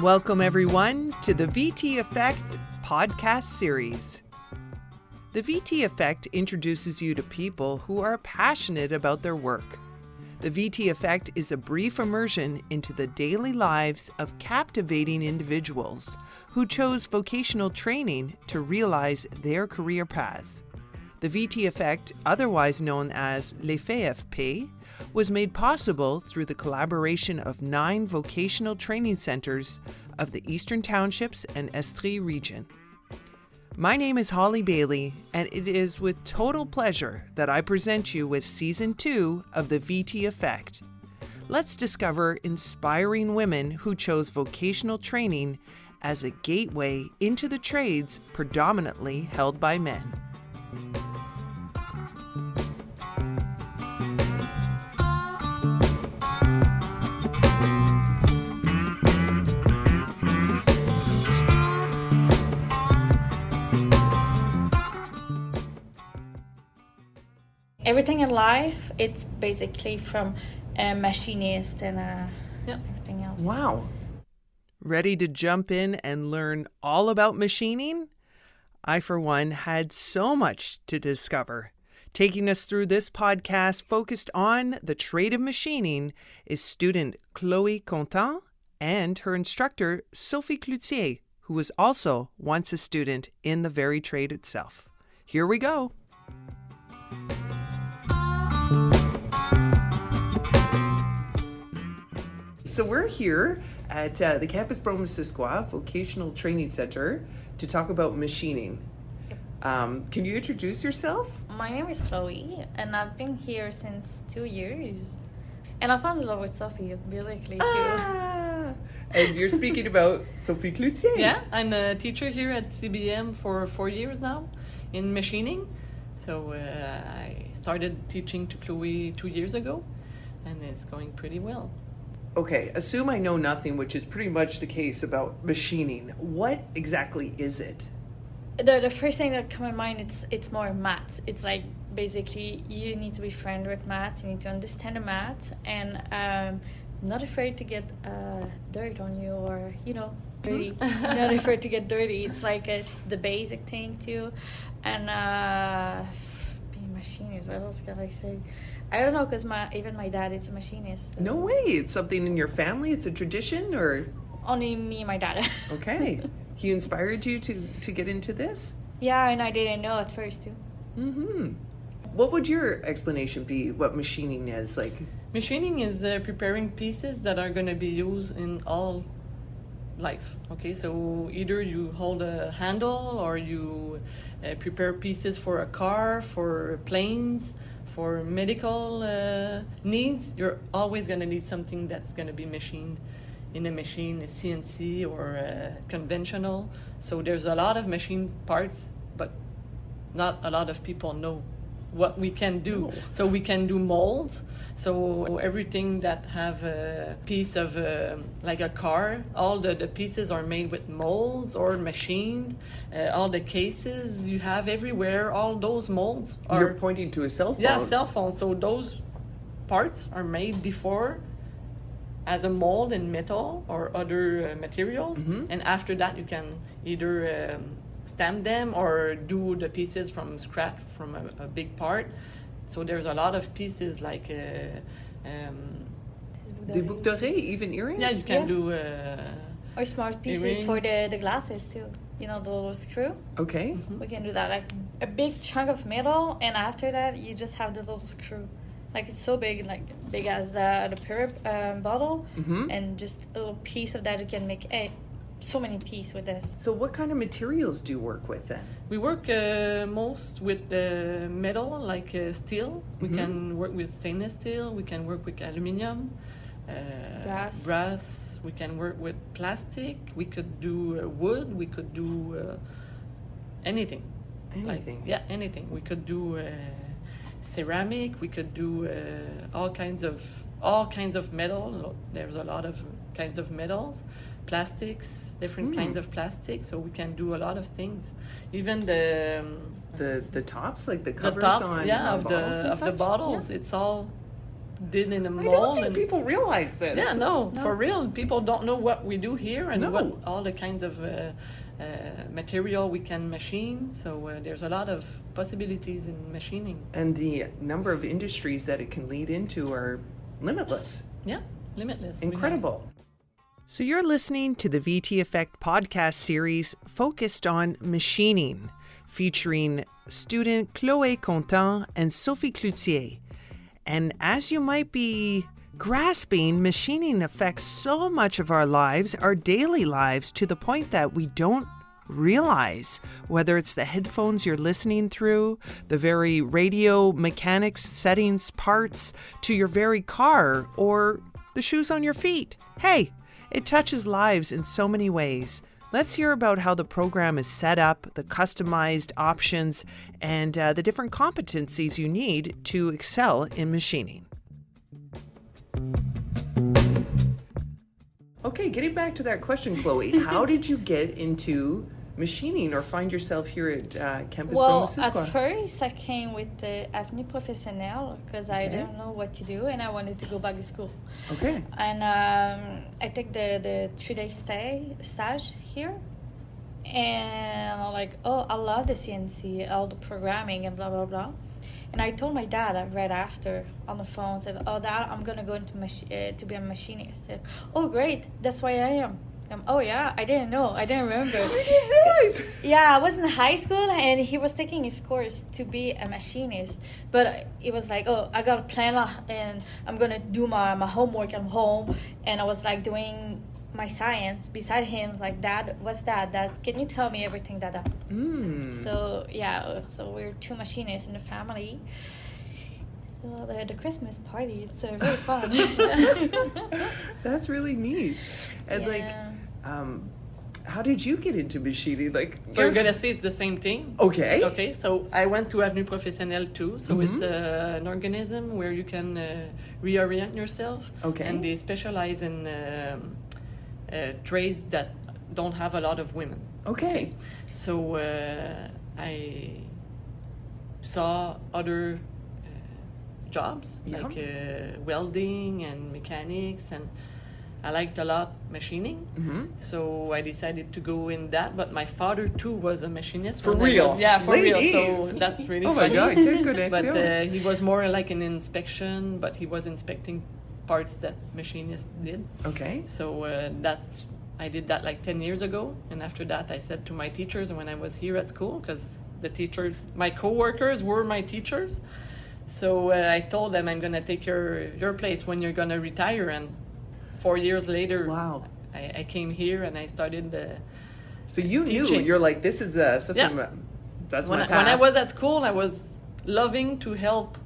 Welcome everyone to the VT Effect podcast series. The VT Effect introduces you to people who are passionate about their work. The VT Effect is a brief immersion into the daily lives of captivating individuals who chose vocational training to realize their career paths. The VT Effect, otherwise known as l'Effet, was made possible through the collaboration of 9 vocational training centers of the Eastern Townships and Estrie region. My name is Holly Bailey, and it is with total pleasure that I present you with Season 2 of the VT Effect. Let's discover inspiring women who chose vocational training as a gateway into the trades predominantly held by men. Everything in life, it's basically from a machinist and everything else. Wow. Ready to jump in and learn all about machining? I, for one, had so much to discover. Taking us through this podcast focused on the trade of machining is student Chloé Content and her instructor Sophie Cloutier, who was also once a student in the very trade itself. Here we go. So we're here at the Campus Brome-Missisquoi Vocational Training Center to talk about machining. Yep. Can you introduce yourself? My name is Chloé, and I've been here since 2 years. And I fell in love with Sophie, basically, too. And you're speaking about Sophie Cloutier. Yeah, I'm a teacher here at CBM for 4 years now in machining. So I started teaching to Chloé 2 years ago, and it's going pretty well. Okay, assume I know nothing, which is pretty much the case about machining. What exactly is it? The first thing that comes in mind, it's more maths. It's like basically you need to be friendly with maths, you need to understand the maths, and not afraid to get dirt on you or, dirty. Not afraid to get dirty. It's like the basic thing too. And being a machinist, what else can I say? I don't know, because even my dad is a machinist. So. No way. It's something in your family? It's a tradition, or? Only me and my dad. Okay. He inspired you to get into this? Yeah, and I didn't know at first, too. Mm-hmm. What would your explanation be, what machining is? Machining is preparing pieces that are going to be used in all life. Okay, so either you hold a handle or you prepare pieces for a car, for planes, for medical needs. You're always going to need something that's going to be machined in a machine, a CNC or conventional. So there's a lot of machine parts, but not a lot of people know what we can do. Oh. So we can do molds. So everything that have a piece of like a car, all the pieces are made with molds or machined. All the cases you have everywhere, all those molds are... You're pointing to a cell phone. Yeah, cell phone. So those parts are made before as a mold in metal or other materials. Mm-hmm. And after that you can either stamp them or do the pieces from scratch from a big part. So there's a lot of pieces like the boucles d'oreilles, even earrings? Yeah, you can do or smart pieces earrings. For the glasses too. The little screw. Okay. Mm-hmm. We can do that, like a big chunk of metal, and after that you just have the little screw. Like it's so big, like big as the pure bottle, mm-hmm. and just a little piece of that you can make so many pieces with this. So what kind of materials do you work with then? We work most with metal, like steel. We mm-hmm. can work with stainless steel. We can work with aluminum, brass. We can work with plastic. We could do wood. We could do anything. Anything? Anything. We could do ceramic. We could do all kinds of metal. There's a lot of kinds of metals. Plastics, different kinds of plastic, so we can do a lot of things. Even the tops, like the covers the tops, on of bottles the bottles. Yeah. It's all did in a I mold. don't think people realize this. Yeah, no, for real. People don't know what we do here and No. what all the kinds of material we can machine. So there's a lot of possibilities in machining. And the number of industries that it can lead into are limitless. Yeah, limitless. Incredible. So you're listening to the VT Effect podcast series focused on machining, featuring student Chloé Content and Sophie Cloutier. And as you might be grasping, machining affects so much of our lives, our daily lives, to the point that we don't realize, whether it's the headphones you're listening through, the very radio mechanics settings parts, to your very car, or the shoes on your feet. Hey, it touches lives in so many ways. Let's hear about how the program is set up, the customized options, and the different competencies you need to excel in machining. Okay, getting back to that question, Chloé, how did you get into machining or find yourself here at Campus Brome-Missisquoi? At first I came with the avenue professionnelle because I didn't know what to do and I wanted to go back to school. Okay. And I took the 3-day stage here, and I'm like, oh, I love the CNC, all the programming and blah blah blah. And I told my dad right after on the phone, said, oh, Dad, I'm gonna go into to be a machinist. Said, oh, great, that's why I am. Oh yeah, I didn't know. I didn't remember. I didn't realize. Yeah, I was in high school and he was taking his course to be a machinist. But it was like, oh, I got a planner and I'm gonna do my homework at home. And I was like doing my science beside him, like, Dad, what's that? Dad, can you tell me everything, Dada? So yeah, so we're 2 machinists in the family. So the Christmas party, it's really fun. That's really neat. And how did you get into machining? Like, So you're gonna see it's the same thing. Okay. Okay. So I went to Avenue Professionnelle too. So it's an organism where you can reorient yourself. Okay. And they specialize in trades that don't have a lot of women. Okay. So I saw other jobs like welding and mechanics, and I liked a lot machining. So I decided to go in that. But my father too was a machinist. For real? Yeah, for Ladies. real. So that's really Oh my funny. God, quelle connexion. But he was more like an inspection, but he was inspecting parts that machinists did. Okay. So I did that like 10 years ago. And after that, I said to my teachers when I was here at school, because the teachers, my co-workers were my teachers. So I told them, I'm going to take your place when you're going to retire. And 4 years later, Wow. I came here and I started So you teaching. knew, you're like, this is that's when my I, path. when I was at school, I was loving to help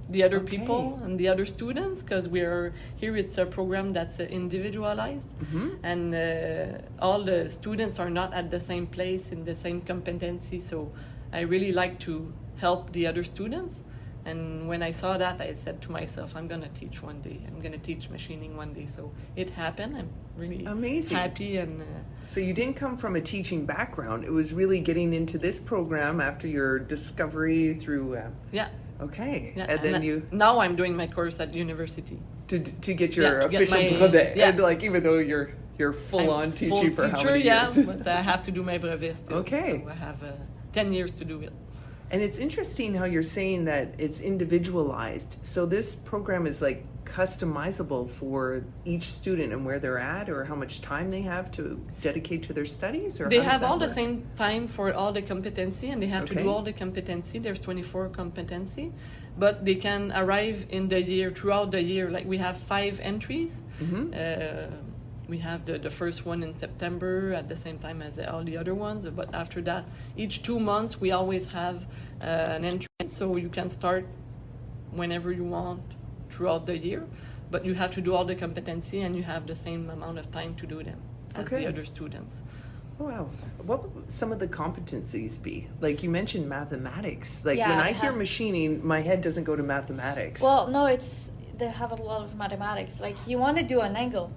the other people and the other students, because we're here. It's a program that's individualized, and all the students are not at the same place in the same competency. So I really like to help the other students. And when I saw that, I said to myself, I'm going to teach one day. I'm going to teach machining one day. So it happened. I'm really Amazing. happy. And So you didn't come from a teaching background. It was really getting into this program after your discovery through. yeah. Okay. Yeah, And then now I'm doing my course at university. to get your to get official my- brevet. yeah. And like, even though you're full on teaching for how many years? but I have to do my brevet still. Okay. So I have 10 years to do it. And it's interesting how you're saying that it's individualized. So this program is like customizable for each student and where they're at, or how much time they have to dedicate to their studies, or They how does have that all the work? same time for all the competency, and they have to Okay. do all the competency. There's 24 competency, but they can arrive in the year, throughout the year. Like we have 5 entries. We have the first one in September at the same time as all the other ones. But after that, each 2 months, we always have an entry. So you can start whenever you want throughout the year. But you have to do all the competency, and you have the same amount of time to do them as Okay. the other students. Oh, wow. What would some of the competencies be? Like you mentioned mathematics. Like Yeah, when I I hear have- machining, my head doesn't go to mathematics. Well, no, they have a lot of mathematics. Like you want to do an angle,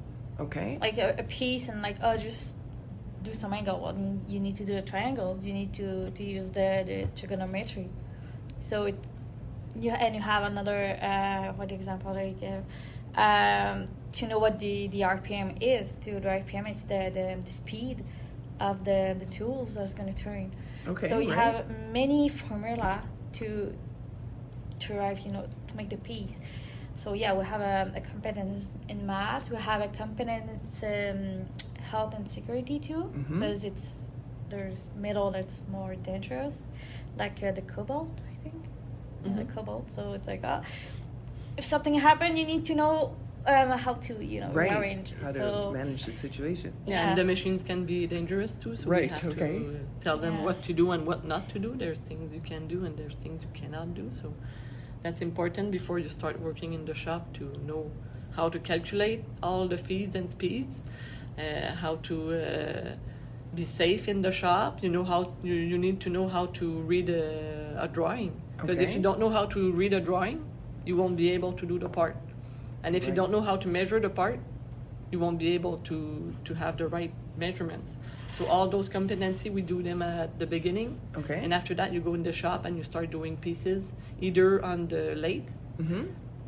okay. like a piece, and like, oh, just do some angle. Well, you need to do a triangle. You need to use the trigonometry. So you have another what example do you give? To know what the RPM is. The RPM is the speed of the tools that's going to turn. Okay. So you have many formula to arrive, to make the piece. So yeah, we have a competence in math. We have a competence health and security too, because there's metal that's more dangerous, like the cobalt, I think. The cobalt. So it's like, if something happened, you need to know how to, rearrange. How to manage the situation. Yeah, and the machines can be dangerous too, so we have to tell them what to do and what not to do. There's things you can do and there's things you cannot do. So that's important before you start working in the shop, to know how to calculate all the feeds and speeds, how to be safe in the shop. You need to know how to read a drawing, because if you don't know how to read a drawing, you won't be able to do the part. And if you don't know how to measure the part, you won't be able to have the right measurements. So all those competencies, we do them at the beginning. Okay. And after that, you go in the shop and you start doing pieces, either on the lathe.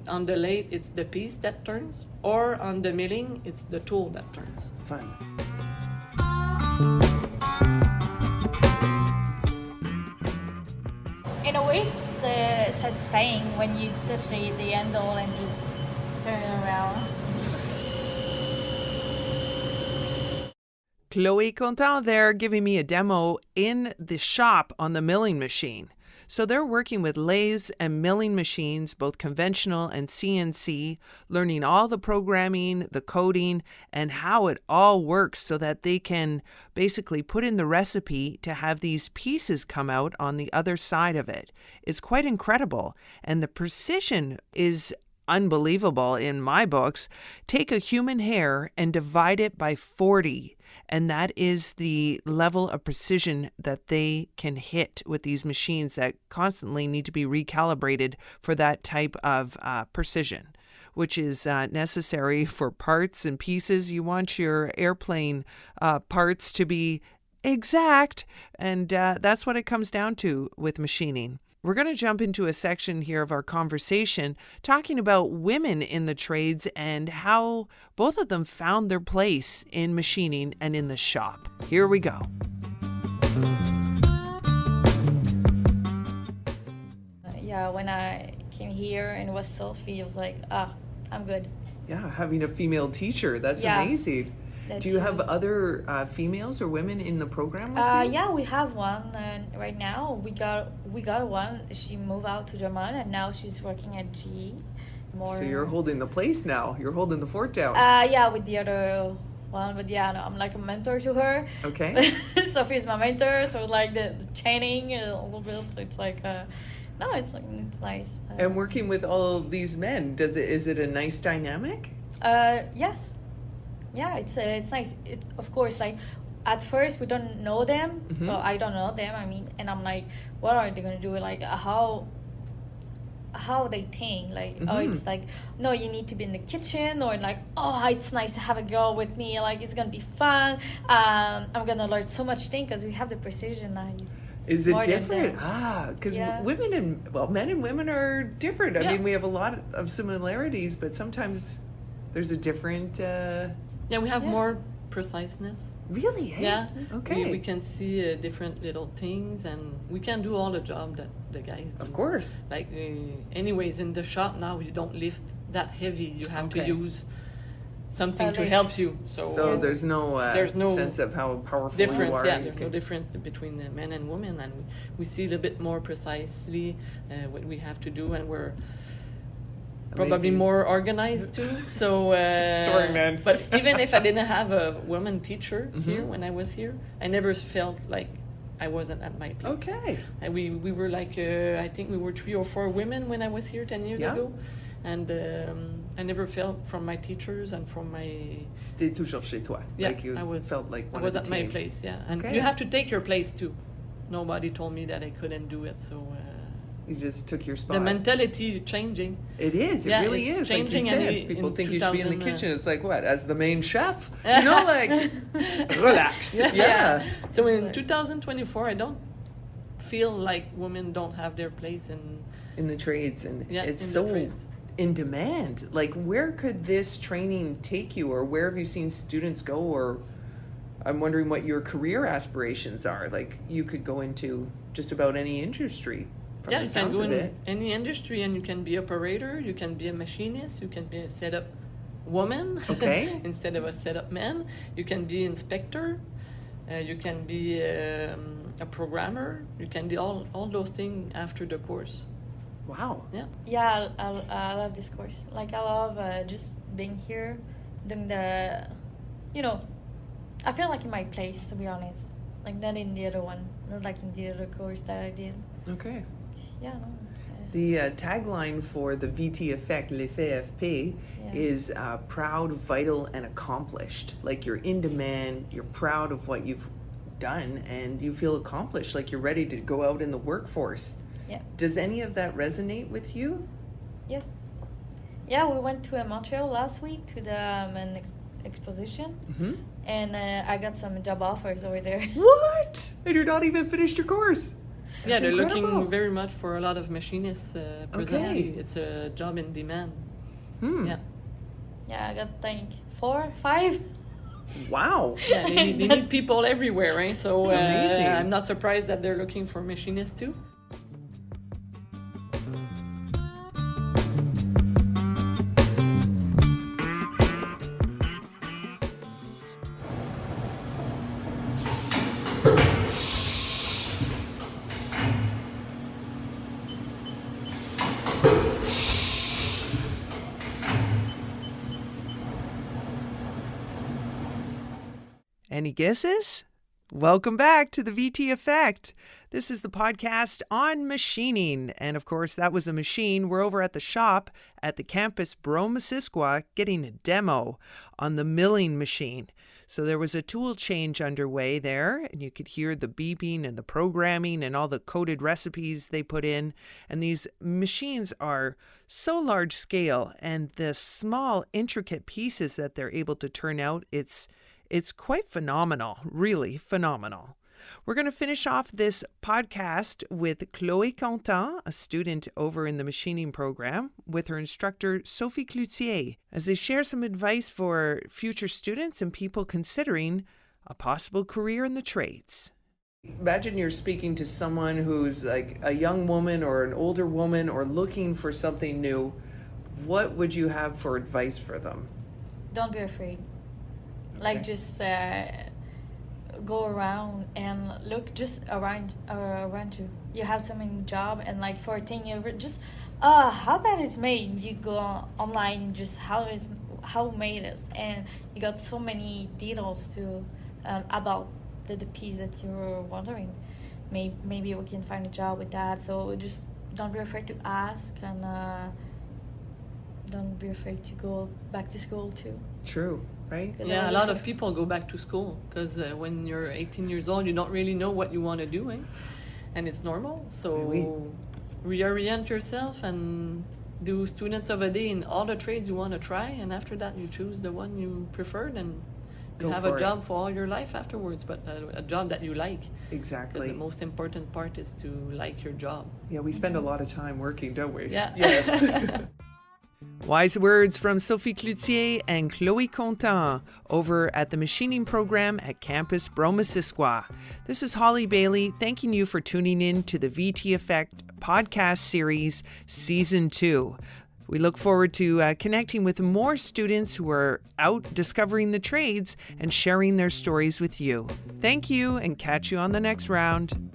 On the lathe, it's the piece that turns, or on the milling, it's the tool that turns. Fun. In a way, it's satisfying when you touch the handle and just turn it around. Chloé Content there giving me a demo in the shop on the milling machine. So they're working with lathes and milling machines, both conventional and CNC, learning all the programming, the coding, and how it all works so that they can basically put in the recipe to have these pieces come out on the other side of it. It's quite incredible. And the precision is unbelievable in my books. Take a human hair and divide it by 40. And that is the level of precision that they can hit with these machines that constantly need to be recalibrated for that type of precision, which is necessary for parts and pieces. You want your airplane parts to be exact, and that's what it comes down to with machining. We're going to jump into a section here of our conversation talking about women in the trades and how both of them found their place in machining and in the shop. Here we go. Yeah, when I came here and it was Sophie, I was like, I'm good. Yeah, having a female teacher, that's amazing. Do you have other females or women in the program with you? Yeah, we have one. And right now, we got one. She moved out to Germany, and now she's working at GE. So you're holding the place now. You're holding the fort down. Yeah, with the other one. But yeah, no, I'm like a mentor to her. Okay. Sophie's my mentor, so like the training a little bit. So it's like, no, it's nice. And working with all these men, is it a nice dynamic? Yes. Yeah, it's nice. It's of course like at first we don't know them. Well, I don't know them. I mean, and I'm like, what are they gonna do? Like how they think? Like oh, it's like no, you need to be in the kitchen, or like oh, it's nice to have a girl with me. Like it's gonna be fun. I'm gonna learn so much things because we have the precision now. Is it different? Because men and women are different. I mean, we have a lot of similarities, but sometimes there's a different. We have more preciseness. Really? Hey? Yeah. Okay. We can see different little things, and we can do all the job that the guys do. Of course. Like, anyways, in the shop now, you don't lift that heavy. You have to use something to help you. So there's no sense of how powerful difference, you are. There's no difference between the men and women, and we see a little bit more precisely what we have to do, and we're probably more organized too. So sorry, man. But even if I didn't have a woman teacher here when I was here, I never felt like I wasn't at my place. Okay. And we were like I think we were 3 or 4 women when I was here 10 years ago, and I never felt from my teachers and from my. C'était toujours chez toi. Yeah, like you felt like one I was of the at team. my place. Yeah, and you have to take your place too. Nobody told me that I couldn't do it, so. You just took your spot. The mentality changing. It is. It really is. Changing. Like you said, people think you should be in the kitchen. It's like what? As the main chef? You know, like relax. Yeah. So in 2024, I don't feel like women don't have their place in the trades, and it's so in demand. Like, where could this training take you, or where have you seen students go? Or I'm wondering what your career aspirations are. Like, you could go into just about any industry. Yeah, you can go in any industry, and you can be operator, you can be a machinist, you can be a setup woman instead of a setup man. You can be inspector, you can be a programmer. You can be all those things after the course. Wow. Yeah, I love this course. Like, I love just being here, doing the, I feel like in my place, to be honest. Like, not in the other one, not like in the other course that I did. Okay. Yeah, no. The tagline for the VT Effect, l'Effet FP, is proud, vital, and accomplished. Like, you're in demand, you're proud of what you've done, and you feel accomplished, like you're ready to go out in the workforce. Yeah. Does any of that resonate with you? Yes. Yeah, we went to Montreal last week to the exposition, and I got some job offers over there. What? And you're not even finished your course? That's they're incredible. looking very much for a lot of machinists presently. It's a job in demand. Yeah, I got, I think, 4, 5. Wow. Yeah, they need people everywhere, right? So Amazing. I'm not surprised that they're looking for machinists too. Any guesses? Welcome back to the VT Effect. This is the podcast on machining. And of course, that was a machine. We're over at the shop at the Campus Brome-Missisquoi getting a demo on the milling machine. So there was a tool change underway there, and you could hear the beeping and the programming and all the coded recipes they put in. And these machines are so large scale, and the small, intricate pieces that they're able to turn out, it's quite phenomenal, really phenomenal. We're going to finish off this podcast with Chloé Content, a student over in the machining program, with her instructor, Sophie Cloutier, as they share some advice for future students and people considering a possible career in the trades. Imagine you're speaking to someone who's like a young woman or an older woman or looking for something new. What would you have for advice for them? Don't be afraid. Like, just go around and look just around you. You have so many jobs, and like for a thing, you just how that is made. You go online, just how made it, and you got so many details to about the piece that you're wondering. Maybe we can find a job with that. So just don't be afraid to ask, and don't be afraid to go back to school too. True. Right? Yeah, a lot of people go back to school because when you're 18 years old, you don't really know what you want to do, and it's normal. So reorient yourself and do students of a day in all the trades you want to try, and after that you choose the one you preferred, and you have a job for all your life afterwards, but a job that you like. Exactly. Because the most important part is to like your job. Yeah, we spend a lot of time working, don't we? Yeah. Yes. Wise words from Sophie Cloutier and Chloé Content over at the machining program at Campus Brome-Missisquoi. This is Holly Bailey thanking you for tuning in to the VT Effect podcast series, Season 2. We look forward to connecting with more students who are out discovering the trades and sharing their stories with you. Thank you, and catch you on the next round.